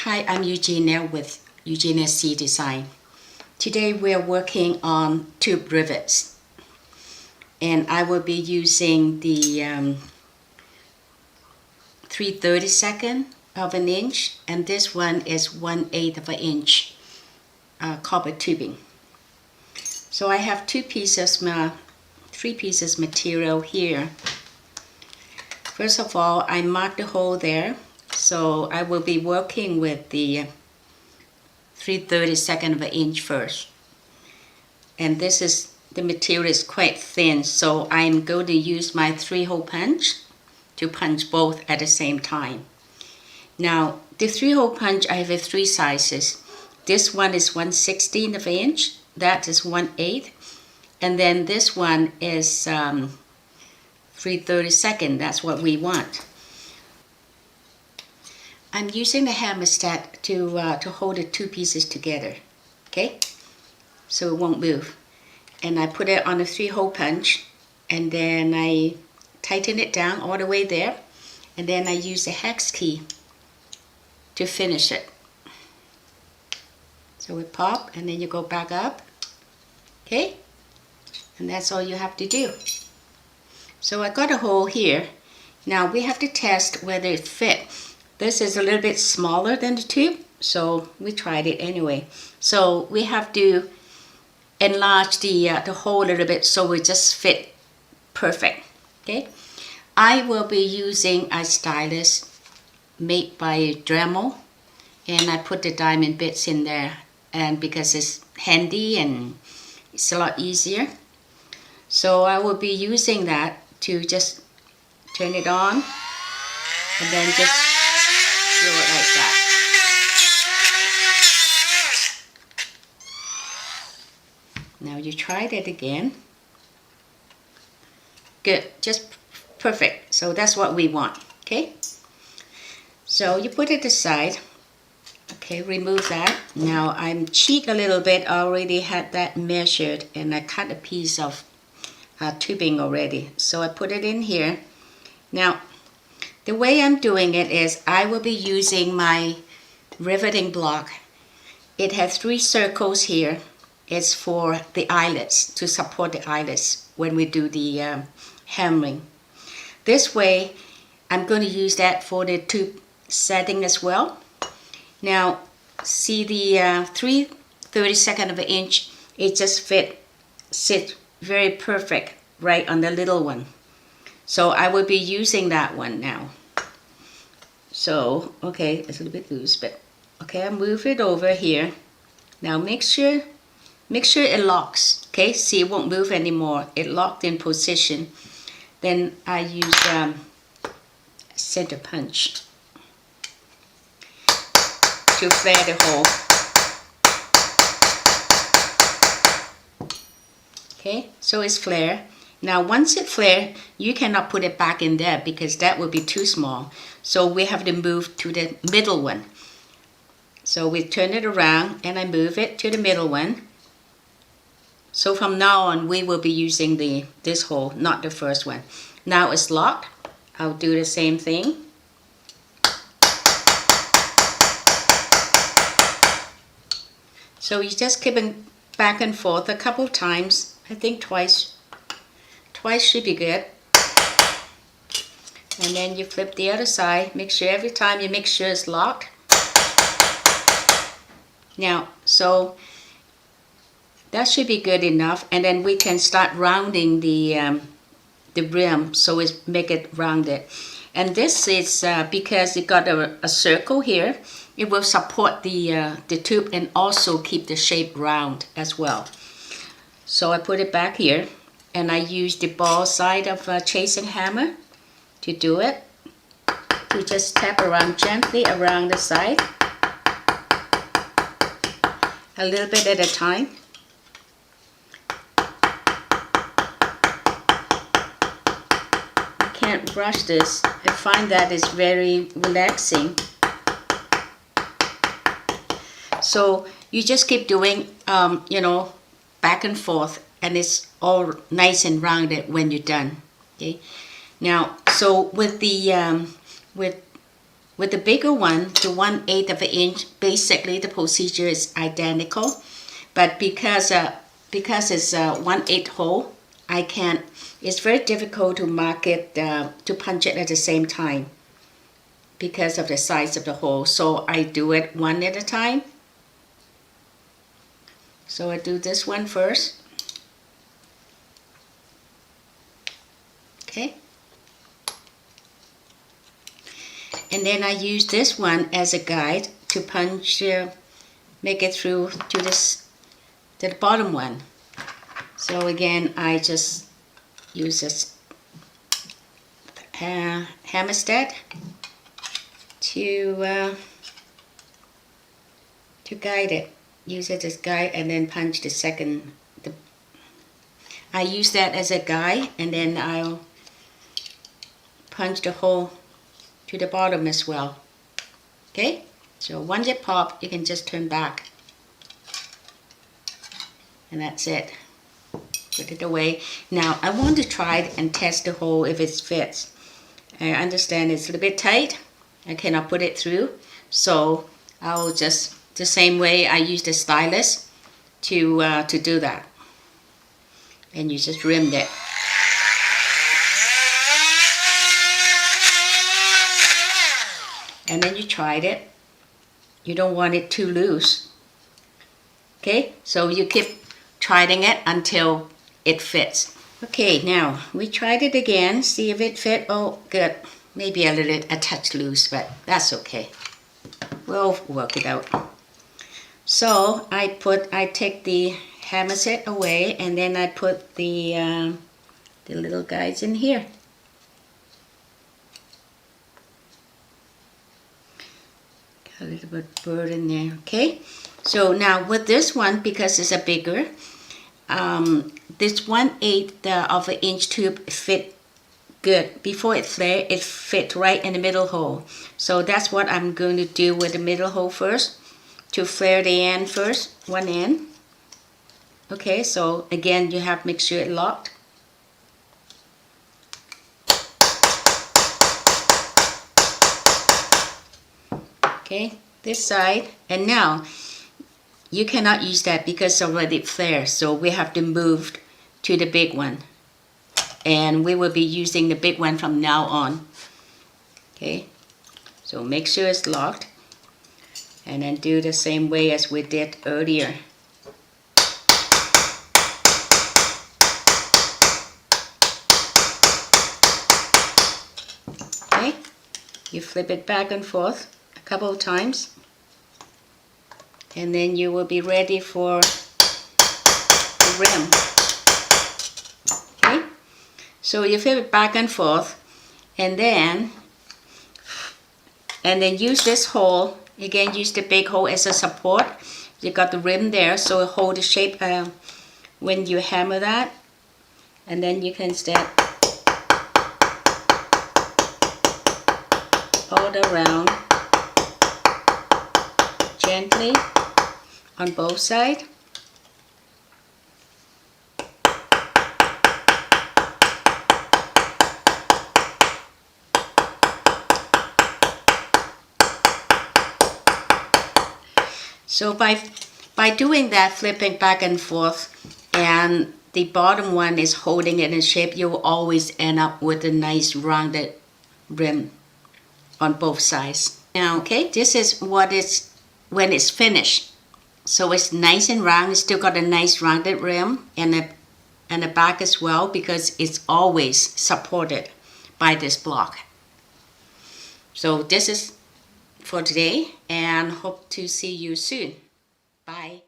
Hi, I'm Eugenia with Eugenia-C Design. Today we are working on tube rivets, and I will be using the 3/32 of an inch, and this one is 1/8 of an inch copper tubing. So I have three pieces material here. First of all, I marked the hole there, so I will be working with the 3/32 of an inch first. And the material is quite thin, so I'm going to use my 3-hole punch to punch both at the same time. Now, the 3-hole punch, I have 3 sizes. This one is 1/16 of an inch, that is 1/8, and then this one is 3/32, that's what we want. I'm using the hammer set to hold the 2 pieces together, okay? So it won't move. And I put it on a 3-hole punch, and then I tighten it down all the way there, and then I use the hex key to finish it. So it pop, and then you go back up, okay? And that's all you have to do. So I got a hole here. Now we have to test whether it fits. This is a little bit smaller than the tube, so we tried it anyway. So we have to enlarge the hole a little bit so it just fit perfect, okay? I will be using a stylus made by Dremel, and I put the diamond bits in there, and because it's handy and it's a lot easier. So I will be using that to just turn it on and then just do it like that. Now you try that again. Good, just perfect. So that's what we want, okay? So you put it aside. Okay, remove that. Now I'm cheat a little bit. I already had that measured, and I cut a piece of tubing already. So I put it in here. Now, the way I'm doing it is I will be using my riveting block. It has 3 circles here. It's for the eyelets, to support the eyelets when we do the hammering. This way, I'm going to use that for the tube setting as well. Now, see the 3/32 of an inch, it just sit very perfect right on the little one. So I will be using that one now. So, okay, it's a little bit loose, but okay, I move it over here. Now make sure it locks, okay? See, it won't move anymore. It locked in position. Then I use center punch to flare the hole. Okay, so it's flared. Now once it flared, you cannot put it back in there because that will be too small. So we have to move to the middle one. So we turn it around and I move it to the middle one. So from now on, we will be using this hole, not the first one. Now it's locked. I'll do the same thing. So you just keep it back and forth a couple of times. I think twice should be good. And then you flip the other side. Make sure every time you make sure it's locked. Now, so that should be good enough, and then we can start rounding the rim, so make it rounded. And this is because it got a circle here. It will support the tube and also keep the shape round as well. So I put it back here, and I use the ball side of a chasing hammer to do it. You just tap around gently around the side, a little bit at a time. Can't brush this. I find that it's very relaxing. So you just keep doing, back and forth, and it's all nice and rounded when you're done. Okay. Now, so with with the bigger one, the 1/8 of an inch, basically the procedure is identical, but because it's a 1/8 hole, I can't. It's very difficult to mark it to punch it at the same time because of the size of the hole. So I do it one at a time. So I do this one first. Okay. And then I use this one as a guide to punch, make it through to the bottom one. So again, I just use this hammer stud to guide it. Use it as guide and then punch the second. I use that as a guide and then I'll punch the hole to the bottom as well. Okay, so once it pops, you can just turn back. And that's it. Put it away. Now I want to try it and test the hole if it fits. I understand it's a little bit tight. I cannot put it through. So I'll just, the same way I use the stylus to do that. And you just rimmed it. And then you tried it. You don't want it too loose. Okay, so you keep trying it until it fits. Okay, now we tried it again, see if it fit. Oh, good. Maybe a touch loose, but that's okay. We'll work it out. So I take the hammer set away, and then I put the little guides in here. A little bit bird in there. Okay, so now with this one, because it's a bigger, this 1/8 of an inch tube fit good. Before it flared, it fit right in the middle hole. So that's what I'm going to do with the middle hole first, to flare the end first, one end. Okay, so again, you have to make sure it's locked. Okay, this side, and now you cannot use that because it's already flared, so we have to move to the big one, and we will be using the big one from now on. Okay, so make sure it's locked, and then do the same way as we did earlier. Okay, you flip it back and forth a couple of times, and then you will be ready for the rim. Okay, so you flip it back and forth, and then use this hole again. Use the big hole as a support. You got the rim there, so hold the shape when you hammer that, and then you can step all around gently on both sides. So by doing that, flipping back and forth, and the bottom one is holding it in shape, you will always end up with a nice rounded rim on both sides. Now, okay, this is what it's when it's finished. So it's nice and round. It's still got a nice rounded rim and a back as well, because it's always supported by this block. So this is for today, and hope to see you soon. Bye.